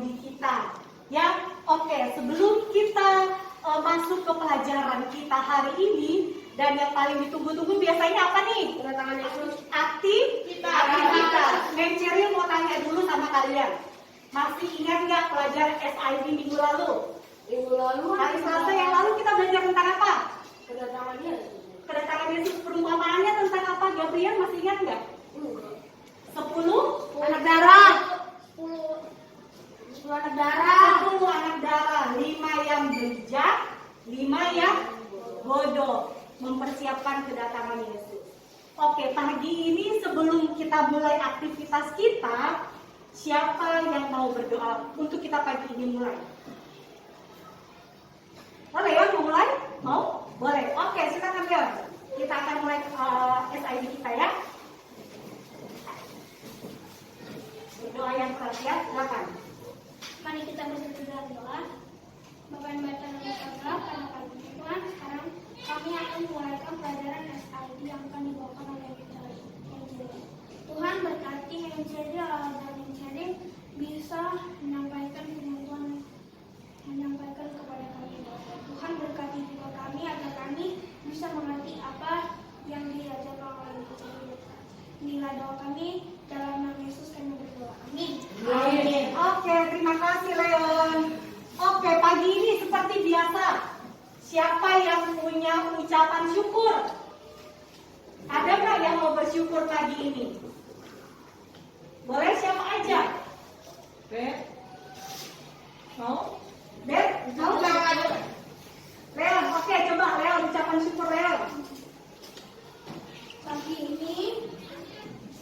SID kita. Ya, oke. Sebelum kita masuk ke pelajaran kita hari ini, dan yang paling ditunggu-tunggu biasanya apa nih? Kedatangan Yesus. Aktivitas. Menceril mau tanya dulu sama kalian. Masih ingat nggak pelajaran SID minggu lalu? Minggu lalu. Hari Selasa yang lalu kita belajar tentang apa? Kedatangan Yesus. Kedatangan Yesus. Perumpamaannya tentang apa? Gabriel masih ingat nggak? 10 Anak darah. 10 anak darah. 10 anak darah. 5 yang bijak, 5 yang bodoh. Mempersiapkan kedatangan Yesus. Oke, pagi ini sebelum kita mulai aktivitas kita, siapa yang mau berdoa untuk kita pagi ini mulai? Boleh ya, mau mulai? Mau? Boleh. Oke, silakan ya. Kita akan mulai SID kita ya. Berdoa yang perhatian, silakan. Mari kita bersatu dalam doa. Bapa yang baik dan Allah, karena pagi ini Tuhan, sekarang kami akan memulaikan pelajaran SID yang akan dibawakan oleh Menceril. Tuhan berkati Menceril dan Menceril bisa menyampaikan firman Tuhan, menyampaikan kepada kami. Tuhan berkati juga kami agar kami bisa mengerti apa yang diajarkan oleh Menceril. Inilah doa kami, dalam nama Yesus kami berdoa. Amin. Amin. Oke, terima kasih Leon. Oke, pagi ini seperti biasa. Siapa yang punya ucapan syukur? Ada nggak yang mau bersyukur pagi ini? Boleh siapa aja? Bet. Mau? Bet? Mau nggak? Leon, oke, coba Leon ucapan syukur Leon. Pagi ini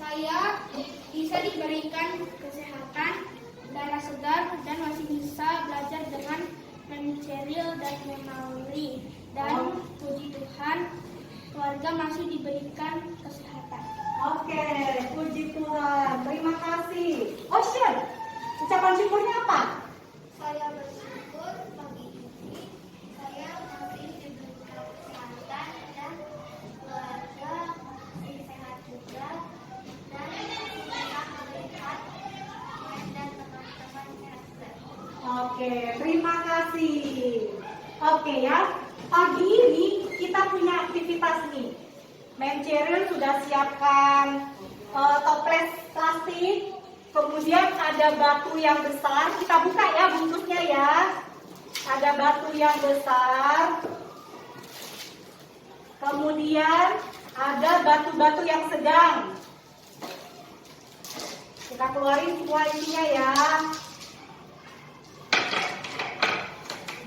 saya bisa diberikan kesehatan, darah segar, dan masih bisa belajar dengan Menceril dan Menauri. Dan puji Tuhan, keluarga masih diberikan kesehatan. Oke, puji Tuhan. Terima kasih. Ocean, ucapan syukurnya apa? Saya bersyukur pagi ini saya masih diberikan kesehatan dan keluarga masih sehat juga, dan masih bisa melihat dan teman-teman sehat juga. Oke, terima kasih. Oke ya, pagi ini kita punya aktivitas nih. Menceril sudah siapkan toples plastik, kemudian ada batu yang besar. Kita buka ya bungkusnya ya. Ada batu yang besar. Kemudian ada batu-batu yang sedang. Kita keluarin semua isinya ya.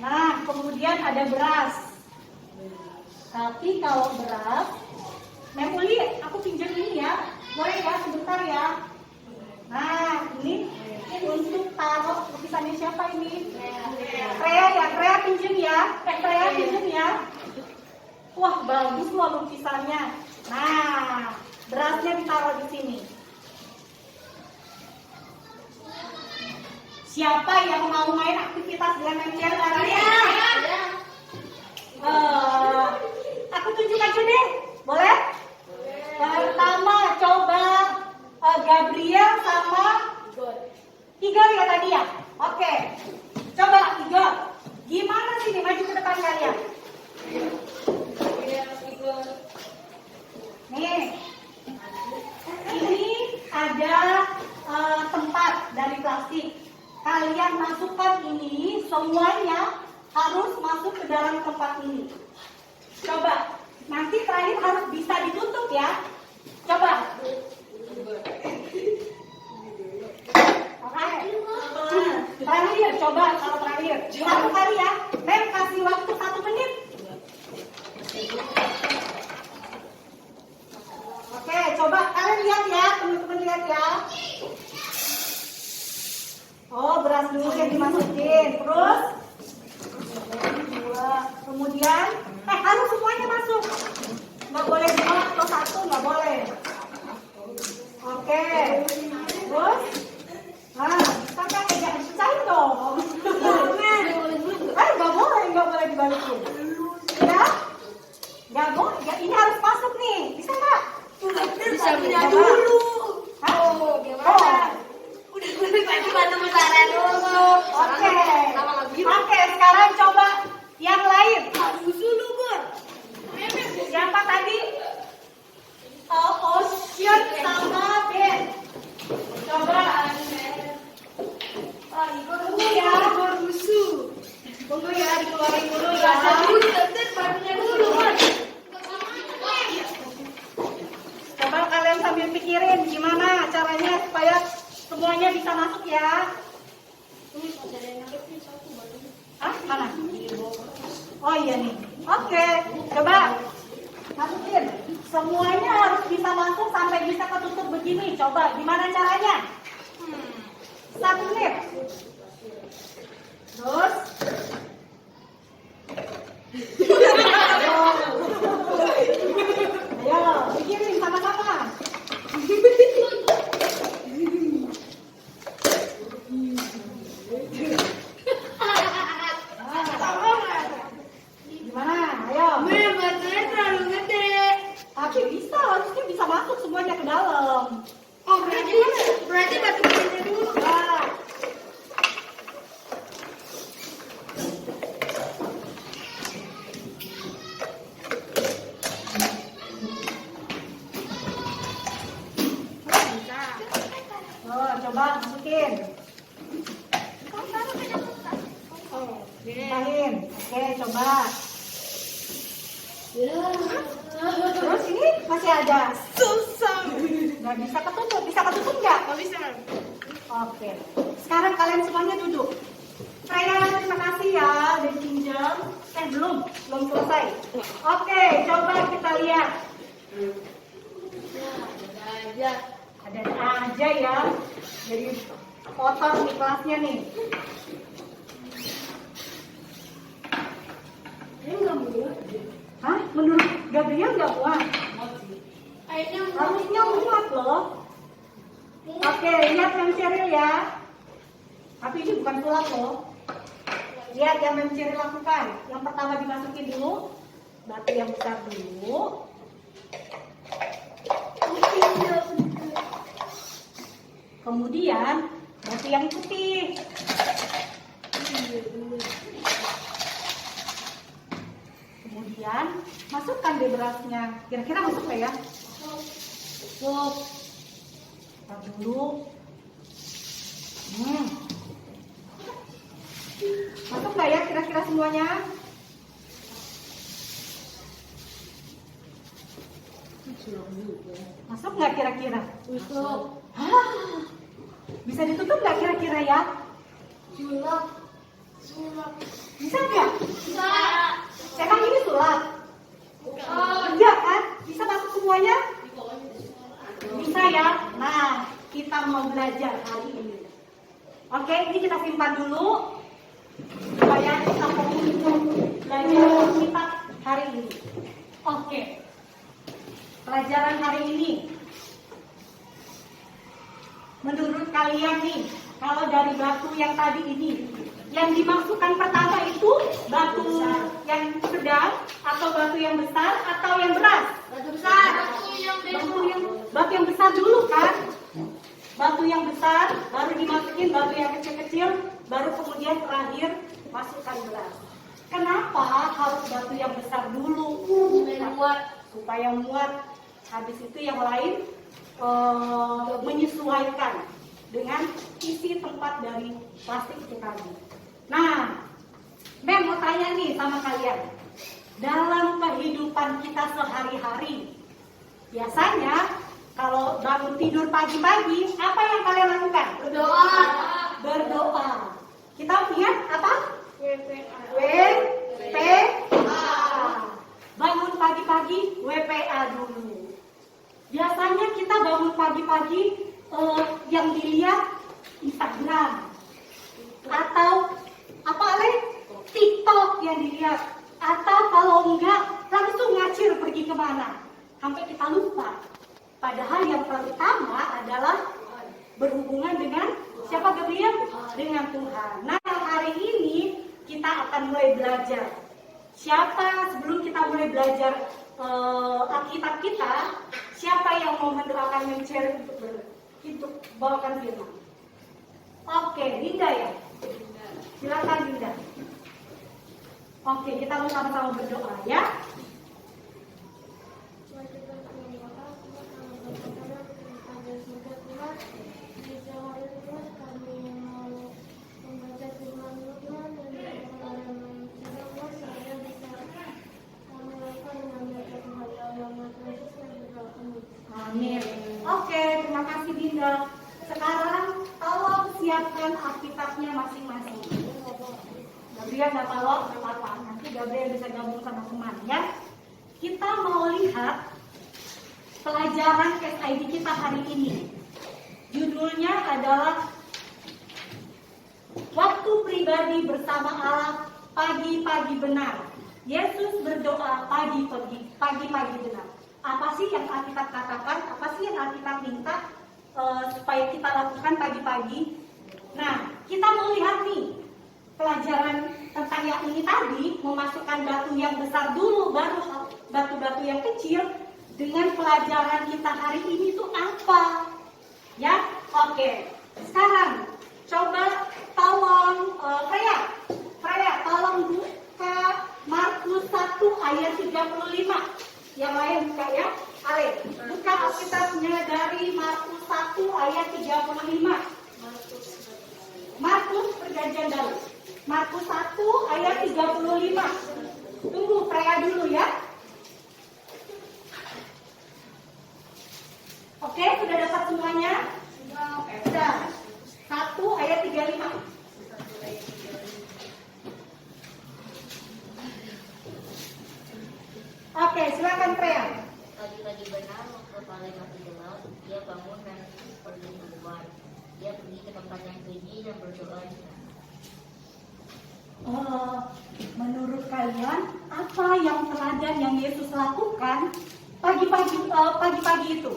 Nah, kemudian ada beras. Tapi kalau beras, Memuli, aku pinjam ini ya. Boleh ya, sebentar ya. Nah, ini untuk taruh lukisannya siapa ini? Rea ya, Rea pinjam ya. Rea pinjam ya. Wah, bagus loh lukisannya. Nah, berasnya ditaruh di sini. Siapa yang mau main aktivitas dengan Menceril hari ini? Aku tunjuk aja deh, boleh? Pertama coba Gabriel sama Igor ya tadi ya? Oke, coba Igor. Gimana sih nih, maju ke depan kalian? Nih, ini ada tempat dari plastik. Kalian masukkan ini, semuanya harus masuk ke dalam tempat ini. Coba, nanti terakhir harus bisa ditutup ya. Coba. Oke. Terakhir, coba kalau terakhir. Satu kali ya. Mem kasih waktu 1 menit. Oke, coba kalian lihat ya, teman-teman lihat ya. Oh, beras dulu yang dimasukin. Terus dua. Kemudian harus semuanya masuk. Nggak boleh 2 atau 1, nggak boleh. Oke. Terus sampai kayak pecahin dong. Nggak boleh dibalikin. Ya? Nggak boleh. Ya, ini harus masuk nih. Bisa nggak? Bisa pindah dulu. Hah? Oh, gimana? Udah bantu besaran dulu. Tunggu ya. Tunggu ya, dikeluarin dulu ya. Coba kalian sambil pikirin gimana caranya supaya semuanya bisa masuk ya. Ah, mana? Oh iya nih. Oke, coba masukin. Semuanya harus bisa masuk sampai bisa ketutup begini. Coba gimana caranya? 1 menit. Terus ayo pikirin sama-sama. Gimana? Ayo. Tapi bisa, harusnya bisa masuk semuanya ke dalam. Berarti batu batunya dulu. Nah, coba masukin. Pisahin. Oke, coba. Terus ini masih ada. Susah. Nggak bisa ketutup. Bisa ketutup nggak? Nggak bisa. Oke. Sekarang kalian semuanya duduk. Freya, terima kasih ya udah pinjam. Belum selesai. Oke, coba kita lihat. Ada aja ya. Jadi kotor nih kelasnya nih. Hah? Menurut Gabriel nggak muat? Harusnya muat loh. Oke, lihat yang Cheryl ya. Tapi ini bukan sulap loh. Lihat yang Cheryl lakukan. Yang pertama dimasukin dulu. Batu yang besar dulu. Kemudian batu yang putih. Kemudian masukkan deh berasnya. Kira-kira masuk nggak ya? Masuk. Taruh dulu. Masuk nggak ya kira-kira semuanya? Masuk nggak kira-kira? Masuk. Bisa ditutup nggak kira-kira ya? Sulap. Bisa nggak? Bisa. Emang ini sulap? Enggak kan? Bisa masuk semuanya? Bisa ya? Nah, kita mau belajar hari ini. Oke, ini kita simpan dulu supaya kita fokus untuk belajar kita hari ini. Oke, pelajaran hari ini. Menurut kalian nih, kalau dari batu yang tadi ini, yang dimasukkan pertama itu batu yang sedang atau batu yang besar atau yang beras? Batu besar. Batu yang besar dulu kan? Batu yang besar, baru dimasukin batu yang kecil-kecil, baru kemudian terakhir masukkan beras. Kenapa harus batu yang besar dulu? Supaya muat. Habis itu yang lain menyesuaikan dengan isi tempat dari plastik itu tadi. Nah, Mem mau tanya nih sama kalian. Dalam kehidupan kita sehari-hari, biasanya kalau bangun tidur pagi-pagi, apa yang kalian lakukan? Berdoa. Kita lihat apa? WPA. Bangun pagi-pagi, WPA dulu. Biasanya kita bangun pagi-pagi yang dilihat Instagram atau apa TikTok yang dilihat, atau kalau enggak langsung ngacir pergi kemana sampai kita lupa. Padahal yang pertama adalah berhubungan dengan siapa, Gabriel? Dengan Tuhan. Nah, hari ini kita akan mulai belajar. Sebelum kita mulai belajar Alkitab kita, siapa yang mau mendoakan mencari untuk bawakan firman? Oke, Linda ya. Silakan Linda. Oke, kita mau sama-sama berdoa ya. Terima kasih Dinda. Sekarang tolong siapkan Alkitabnya masing-masing. Gabriel nggak tahu apa, nanti Gabriel bisa gabung sama teman ya. Kita mau lihat pelajaran SID kita hari ini. Judulnya adalah Waktu Pribadi Bersama Allah Pagi-pagi Benar. Yesus berdoa pagi-pagi benar. Apa sih yang Alkitab katakan? Apa sih yang Alkitab minta supaya kita lakukan pagi-pagi? Nah, kita mau lihat nih pelajaran tentang yang ini tadi, memasukkan batu yang besar dulu, baru batu-batu yang kecil. Dengan pelajaran kita hari ini itu apa? Ya, oke. Sekarang coba tolong Freya, tolong buka Markus 1 ayat 35. Yang lain buka ya. Ale, buka Alkitabnya dari Markus 1 ayat 35. Markus Perjanjian Baru. Markus 1 ayat 35. Tunggu Freya dulu ya. Oke, sudah dapat semuanya? Sudah. 1 ayat 35. Oke, silakan Freya. Pagi-pagi benar waktu paling masih gelap, dia bangun dan pergi keluar. Dia pergi ke tempat yang sunyi dan berdoa di sana. Menurut kalian apa yang teladan yang Yesus lakukan pagi-pagi itu?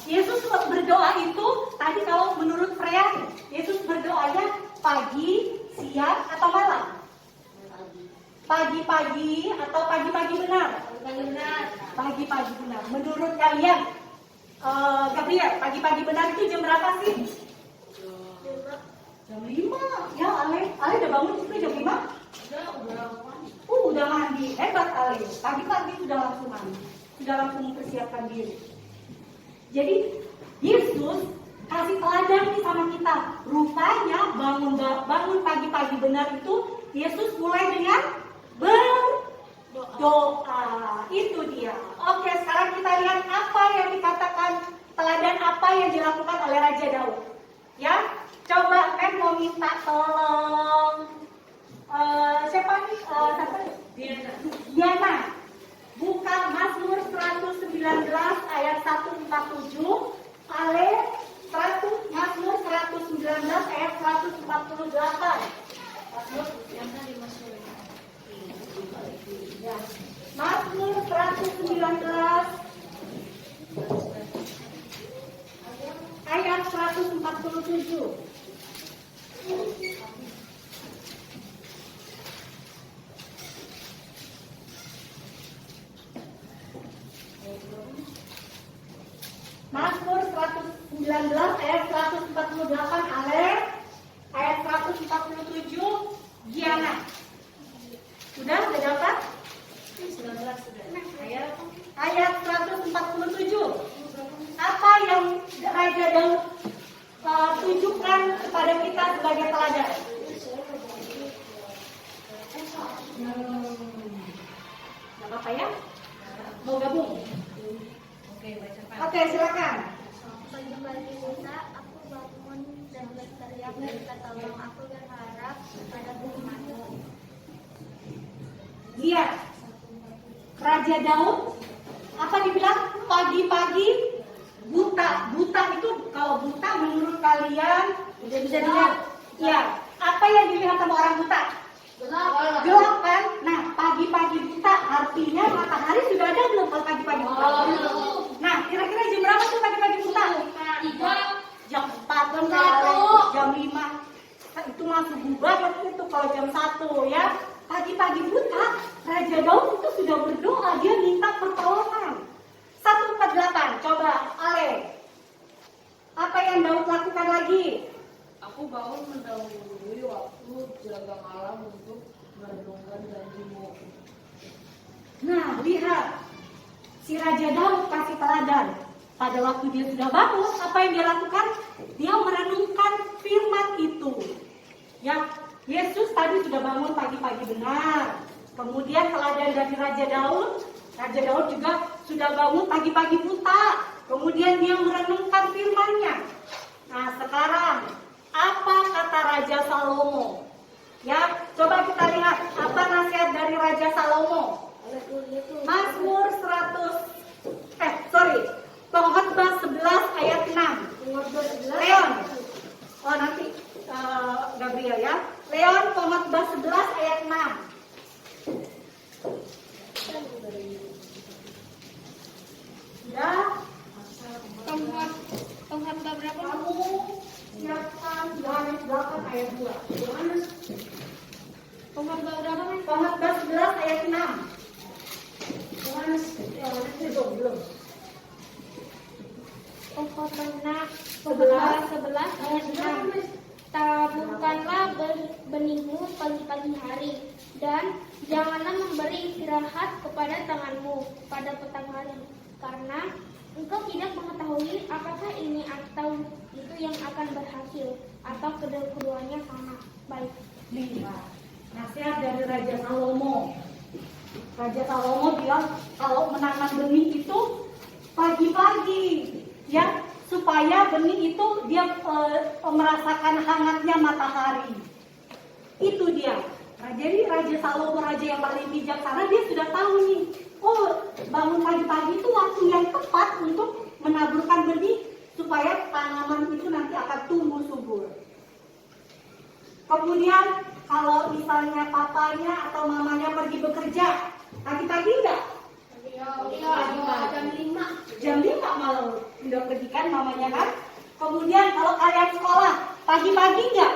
Yesus berdoa itu tadi kalau menurut Freya, Yesus berdoanya pagi, siang atau malam? Pagi-pagi atau pagi-pagi benar? Pagi-pagi benar. Menurut kalian, Gabriel, pagi-pagi benar itu jam berapa sih? Jam 5. Ya, Ale udah bangun juga jam 5? Udah mandi. Hebat Ale. Pagi-pagi sudah langsung mandi. Sudah langsung mempersiapkan diri. Jadi, Yesus kasih teladan nih sama kita. Rupanya bangun pagi-pagi benar itu Yesus mulai dengan berdoa. Itu dia. Oke, sekarang kita lihat apa yang dikatakan, teladan apa yang dilakukan oleh Raja Daud. Ya, coba mau minta tolong siapa nih? Diana. Buka Mazmur 119 ayat 147. Ale Mazmur 119 ayat 148. Mazmur yang tadi Mazmur. Ya. Mazmur 119 ayat 147. Mazmur 119 ayat 148 Ale, ayat 147 Giana. Sudah dapat? Ayat 147. Apa yang Raja Daud tunjukkan kepada kita sebagai teladan? Gak apa-apa ya? Mau gabung? Oke, silakan. Pagi-pagi buta, aku bangun dan berteriak minta tolong. Aku berharap pada Tuhanku. Iya. Raja Daud, apa dibilang? Pagi-pagi buta. Buta itu, kalau buta menurut kalian bisa dilihat. Ya, apa yang dilihat sama orang buta? Gelap kan? Nah, pagi-pagi buta artinya matahari sudah ada belum kalau pagi-pagi buta? Nah, kira-kira jam berapa tuh pagi-pagi buta? Jam 4, jam 5. Nah, itu masuk banget itu kalau jam 1 ya. Pagi-pagi buta, Raja Daud itu sudah berdoa, dia minta pertolongan. 148, coba Ale. Apa yang Daud lakukan lagi? Aku bangun mendahului waktu jaga malam untuk merenungkan janjimu. Nah, lihat. Si Raja Daud kasih teladan. Pada waktu dia sudah bangun, apa yang dia lakukan? Dia merenungkan firman itu. Ya, Yesus tadi sudah bangun pagi-pagi benar. Kemudian teladan dari Raja Daud juga sudah bangun pagi-pagi buta. Kemudian dia merenungkan firman-Nya. Nah, sekarang apa kata Raja Salomo? Ya, coba kita lihat apa nasihat dari Raja Salomo. Mazmur 100 Pengkhotbah 11 ayat 6. Leon. Oh, nanti Gabriel ya. Leon Pengkhotbah 11 ayat 6. Sudah? Pengkhotbah berapa? Kamu siapkan Yohanes 8 ayat 2. Yohanes Pengkhotbah berapa? Pengkhotbah 11 ayat 6. Yohanes belum. Pengkhotbah 11 ayat 6. Taburkanlah benihmu pagi-pagi hari, dan janganlah memberi istirahat kepada tanganmu pada petang hari, karena engkau tidak mengetahui apakah ini atau itu yang akan berhasil, atau kedua-duanya sama. Baik. 5. Nasihat dari Raja Salomo. Raja Salomo bilang kalau menanam benih itu pagi-pagi, ya, supaya benih itu dia merasakan hangatnya matahari. Itu dia. Nah, jadi Raja Salomo, raja yang paling bijaksana, dia sudah tahu nih. Oh, bangun pagi-pagi itu waktu yang tepat untuk menaburkan benih supaya tanaman itu nanti akan tumbuh subur. Kemudian kalau misalnya papanya atau mamanya pergi bekerja, pagi-pagi enggak? Jam 5 malam udah pergi kan mamanya kan? Kemudian kalau kalian sekolah, pagi-pagi enggak?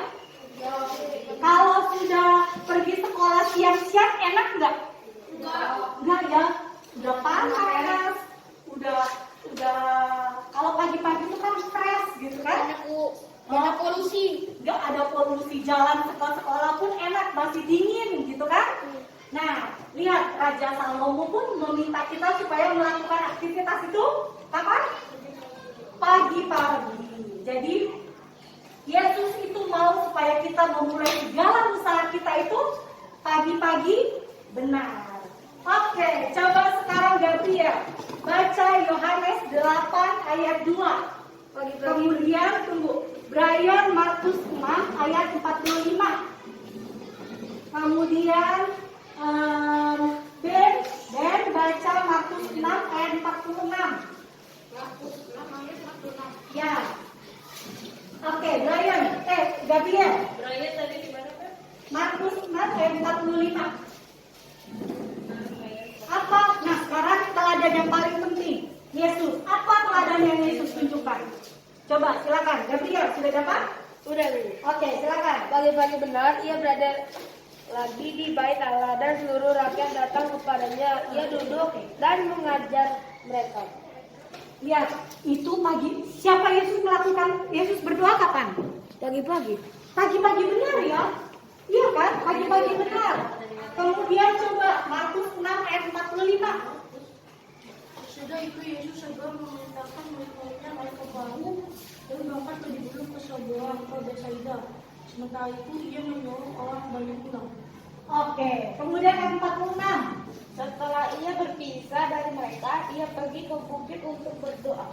Kalau sudah pergi sekolah siang-siang enak enggak? Enggak ya, udah panas, udah kalau pagi-pagi itu kan fresh gitu kan? Ada polusi. Enggak ada polusi, jalan sekolah pun enak, masih dingin gitu kan? Nah, lihat Raja Salomo pun meminta kita supaya melakukan aktivitas itu kapan? Pagi-pagi. Jadi Yesus itu mau supaya kita memulai segala usaha kita itu pagi-pagi benar. Oke, coba sekarang Gabriel baca Yohanes 8 ayat 2. Kemudian tunggu, Brian Markus 6 ayat 45. Kemudian Ben baca Markus 6 ayat 46. Ya. Oke, Gabriel. Brian tadi di mana, Pak? Markus 6 ayat 45. Apa? Nah, sekarang teladan yang paling penting. Yesus. Apa teladan yang Yesus tunjukkan? Coba, silakan. Gabriel, sudah dapat? Sudah, Bu. Oke, silakan. Pagi-pagi benar, ia berada lagi di bait Allah dan seluruh rakyat datang kepadanya. Ia duduk dan mengajar mereka. Lihat, itu pagi. Siapa Yesus melakukan? Yesus berdoa kapan? Pagi-pagi. Pagi-pagi benar ya? Iya kan? Pagi-pagi benar. Kemudian coba Markus 6 ayat 45. Sudah itu Yesus segera memerintahkan murid-muridnya naik ke perahu dan berangkat lebih dulu ke seberang ke Betsaida. Sementara itu ia menyuruh orang banyak pulang. Oke, kemudian yang 46. Setelah ia berpisah dari mereka, ia pergi ke bukit untuk berdoa.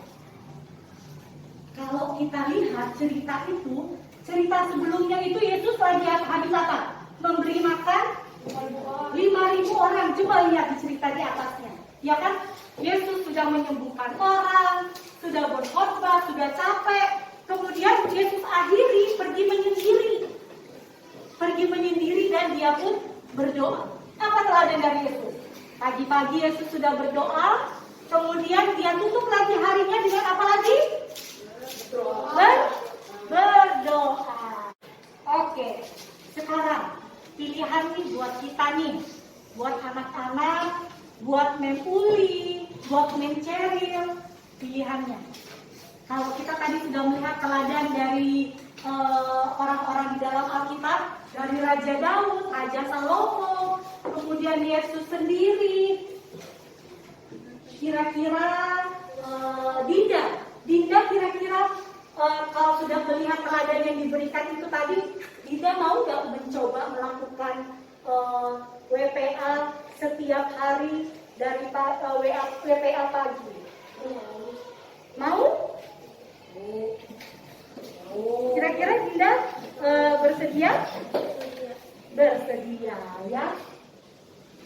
Kalau kita lihat cerita itu, cerita sebelumnya itu Yesus lagi habis apa? Memberi makan 5.000 orang. Coba lihat di cerita di atasnya. Ya kan? Yesus sudah menyembuhkan orang, sudah berkhotbah, sudah capek. Kemudian Yesus akhiri pergi menyendiri dan dia pun berdoa. Apa teladan dari Yesus? Pagi-pagi Yesus sudah berdoa, kemudian dia tutup lagi harinya dengan apa lagi? Berdoa. Oke, sekarang pilihan nih buat kita nih, buat anak-anak, buat Mem Uli, buat Mem Ceril, pilihannya. Kalau kita tadi sudah melihat teladan dari orang-orang di dalam Alkitab, dari Raja Daud, Raja Salomo, kemudian Yesus sendiri, kira-kira Dinda kira-kira kalau sudah melihat teladan yang diberikan itu tadi, Dinda mau nggak mencoba melakukan WPA setiap hari dari WPA pagi? Mau? Kira-kira Dinda bersedia? Bersedia ya.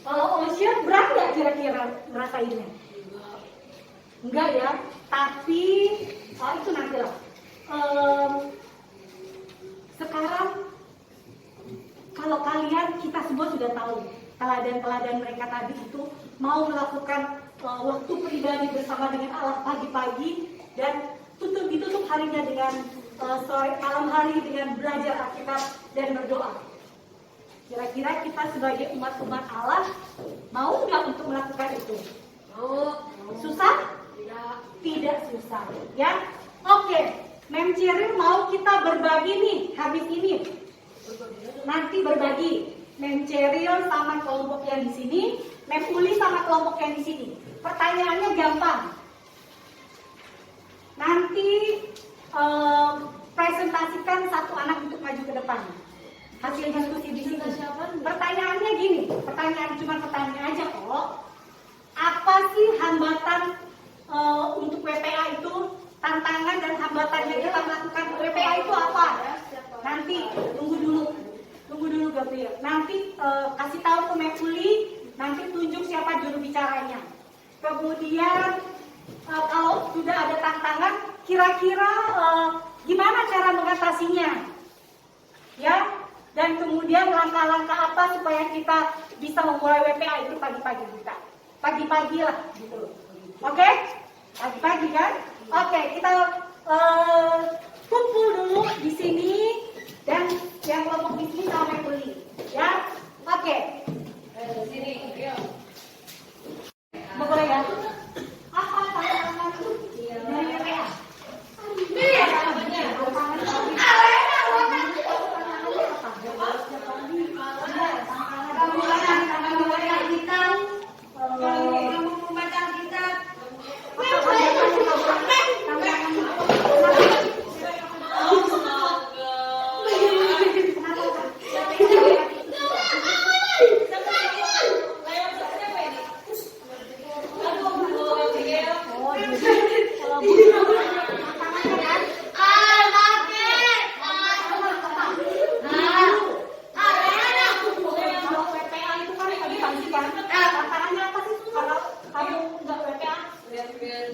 Kalau Ocean berat nggak kira-kira ngerasainnya? Enggak ya. Tapi itu nanti lah. Sekarang kalau kalian, kita semua sudah tahu teladan-teladan mereka tadi itu mau melakukan waktu pribadi bersama dengan Allah pagi-pagi dan ditutup harinya dengan sore malam hari dengan belajar Alkitab dan berdoa. Kira-kira kita sebagai umat-umat Allah mau nggak untuk melakukan itu? Mau. Susah? Tidak susah. Ya, oke. Mem Ceril mau kita berbagi nih habis ini. Nanti berbagi. Mem Ceril sama kelompok yang di sini, Mem Uli sama kelompok yang di sini. Pertanyaannya gampang. Nanti presentasikan satu anak untuk maju ke depan. Hasil diskusi di sini. Pertanyaannya gini, cuma pertanyaan aja kok. Apa sih hambatan untuk WPA itu? Tantangan dan hambatannya kita melakukan WPA itu apa? Nanti tunggu dulu Gabriel. Nanti kasih tahu ke Mekuli, nanti tunjuk siapa juru bicaranya. Kemudian kalau sudah ada tantangan, kira-kira gimana cara mengatasinya? Ya, dan kemudian langkah-langkah apa supaya kita bisa memulai WPA itu pagi-pagi kita. Pagi-pagi lah gitu. Oke? Pagi-pagi kan? Oke, kita kumpul dulu di sini dan yang kelompok di sini sama Mekuli. Ya? Oke. Sini, yuk. Boleh ya? Apa tantangan dari WPA?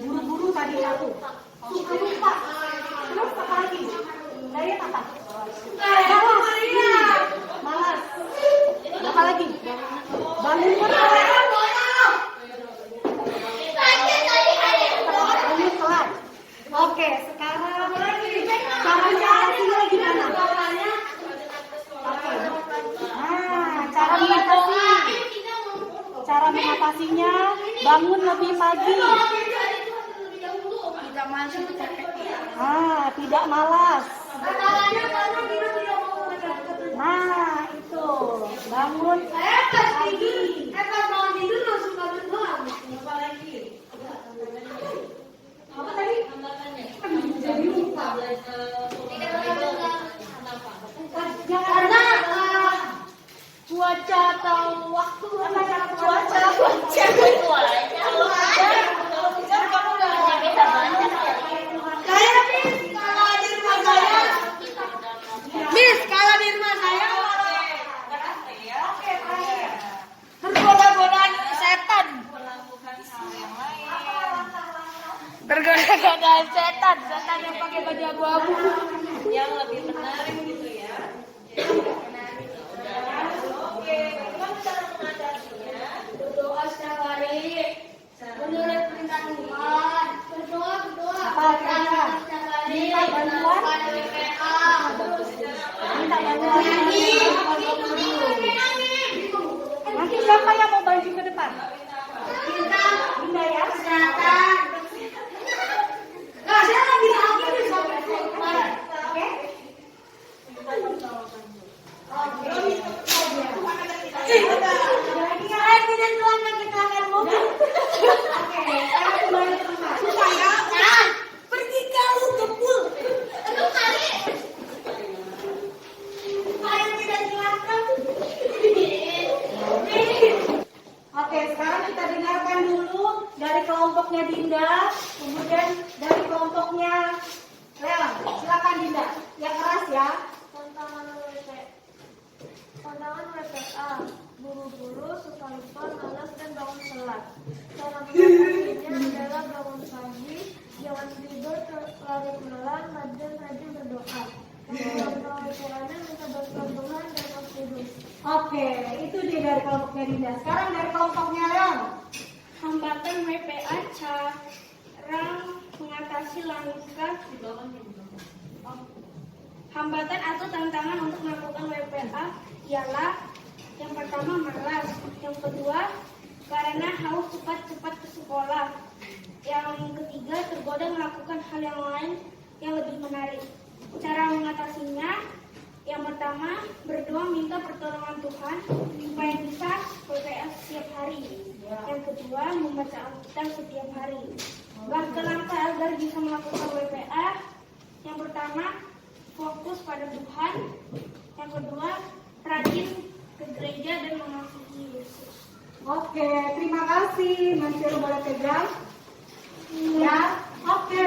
Buru-buru tadi aku suka lupa. Terus apa lagi? Dari apa? Malas. Apa lagi? Bangun telat. Oke, sekarang cara mengatasinya gimana? Oke. Nah, cara mengatasinya bangun lebih pagi. Tidak malas. Nah, itu bangun pagi. Apa tadi? Jadi lupa. Karena cuaca atau waktu cuaca. Miss, kalau di rumah saya tergoda-goda setan yang pakai baju abu-abu. Yang lebih menarik gitu ya. Oke, bagaimana cara mengatasinya? Berdoa setiap hari. Menurut perintah Tuhan. Berdoa. Apa kira-kira? Minta bantuan? Minta bantuan. Nanti siapa yang mau baju ke depan? Dinda ya. Oke, sekarang kita dengarkan dulu dari kelompoknya Dinda, kemudian dari kelompoknya Leon. Silakan Dinda. Yang keras ya. Tantangan WPA, buru-buru, suka lupa, malas, dan bangun telat. Cara mengatasinya adalah bangun pagi, jangan tidur larut malam, dan rajin berdoa. Kalau WPA-nya minta bantuan Tuhan dan Roh Kudus. Oke, itu dia dari kelompoknya Dinda. Sekarang dari kelompoknya Leon. Hambatan WPA, cara mengatasi langkah. Hambatan atau tantangan untuk melakukan WPA ialah yang pertama malas, yang kedua karena haus cepat-cepat ke sekolah, yang ketiga tergoda melakukan hal yang lain yang lebih menarik. Cara mengatasinya, yang pertama berdoa minta pertolongan Tuhan supaya bisa WPA setiap hari. Yang kedua membaca Alkitab setiap hari. Langkah-langkah agar bisa melakukan WPA, yang pertama fokus pada Tuhan, yang kedua rajin ke gereja dan mengasihi Yesus. Oke, terima kasih. Masih boleh pegang. Ya, oke.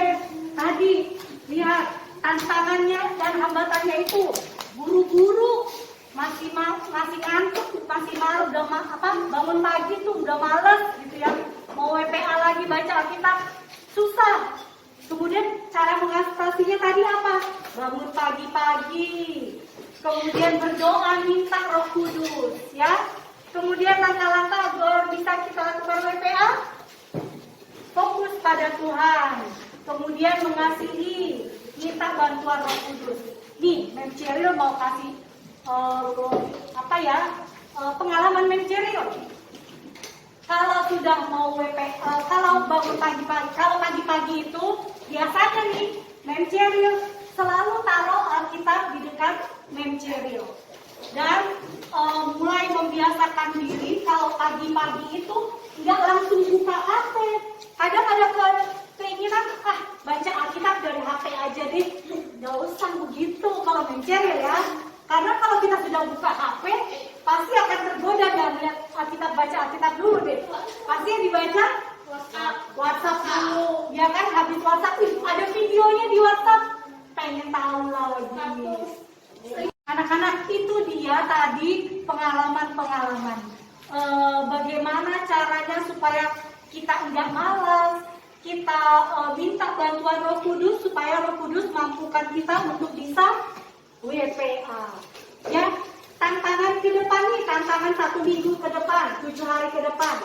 Tadi lihat tantangannya dan hambatannya itu buru-buru, masih ngantuk, masih malu, udah bangun pagi tuh udah males gitu ya. Mau WPA lagi baca Alkitab susah. Kemudian cara mengatasinya tadi apa? Bangun pagi-pagi. Kemudian berdoa minta Roh Kudus, ya. Kemudian langkah-langkah agar bisa kita lakukan WPA, fokus pada Tuhan. Kemudian mengasihi, minta bantuan Roh Kudus. Nih, Mem Ceril mau kasih pengalaman Mem Ceril. Kalau sudah mau WPA, kalau bangun pagi-pagi, kalau pagi-pagi itu biasanya nih Mem Ceril selalu taruh Alkitab di dekat Mem Ceril dan mulai membiasakan diri kalau pagi-pagi itu nggak langsung buka HP. Kadang ada keinginan baca Alkitab dari HP aja deh, nggak usah begitu kalau Mem Ceril ya. Karena kalau kita sudah buka HP, pasti akan tergoda dan lihat Alkitab, baca Alkitab dulu deh. Pasti yang dibaca WhatsApp dulu, ya kan? Habis WhatsApp, ada videonya di WhatsApp, pengen tahu lagi. Anak-anak, itu dia tadi pengalaman-pengalaman. Bagaimana caranya supaya kita enggak malas, kita minta bantuan Roh Kudus supaya Roh Kudus mampukan kita untuk bisa WPA. Ya, tantangan ke depan nih, tantangan 1 minggu ke depan, 7 hari ke depan.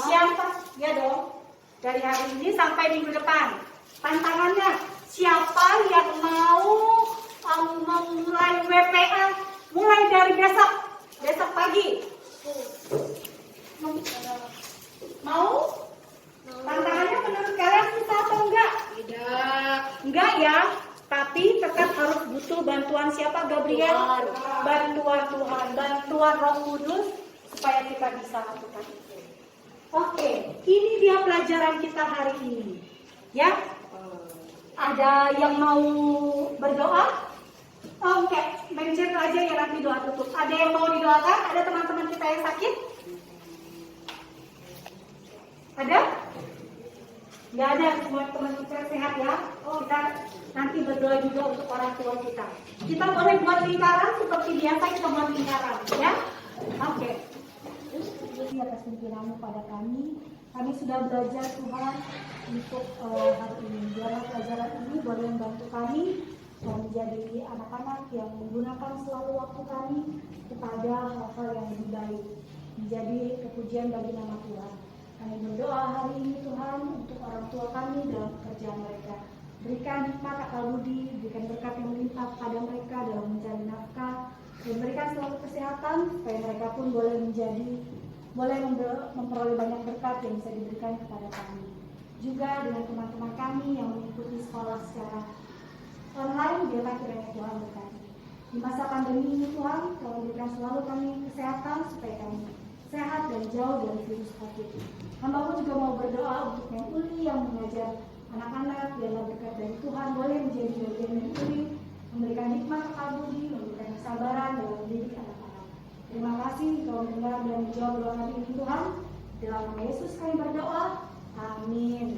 Siapa? Ya dong. Dari hari ini sampai minggu depan. Tantangannya, siapa yang mau memulai WPA mulai dari besok pagi? Mau? Tantangannya menurut kalian susah atau enggak? Tidak. Enggak ya. Tapi tetap harus butuh bantuan siapa, Gabriel? Bantuan Tuhan, bantuan Roh Kudus supaya kita bisa lakukan itu. Oke, ini dia pelajaran kita hari ini. Ya, ada yang mau berdoa? Oke, mencet aja ya nanti doa tutup. Ada yang mau didoakan? Ada teman-teman kita yang sakit? Ada? Nggak ada, semua teman kita sehat ya. Kita nanti berdoa juga untuk orang tua kita. Kita boleh buat lingkaran seperti biasa kita buat lingkaran, ya. Oke. Terima kasih atas pimpinanmu pada kami. Kami sudah belajar Tuhan untuk hari ini. Biarlah pelajaran ini boleh membantu kami menjadi anak-anak yang menggunakan selalu waktu kami kepada hal-hal yang lebih baik, menjadi kepujian bagi nama Tuhan. Kami berdoa hari ini Tuhan untuk orang tua kami dalam pekerjaan mereka. Berikan hikmat akal budi, berikan berkat yang melimpah pada mereka dalam mencari nafkah, dan berikan selalu kesehatan supaya mereka pun boleh memperoleh banyak berkat yang bisa diberikan kepada kami. Juga dengan teman-teman kami yang mengikuti sekolah secara online, biarlah kiranya Tuhan berkati. Di masa pandemi ini Tuhan, Tuhan berikan selalu kami kesehatan supaya kami sehat dan jauh dari virus COVID. Hamba pun juga mau berdoa untuk Mem Uli yang mengajar anak-anak, biarlah berkat dari Tuhan boleh menjadi bagian Mem Uli, memberikan hikmat akal budi, memberikan kesabaran dalam mendidik anak-anak. Terima kasih Kau mendengar dan menjawab doa kami ini Tuhan. Dalam nama Yesus kami berdoa. Amin.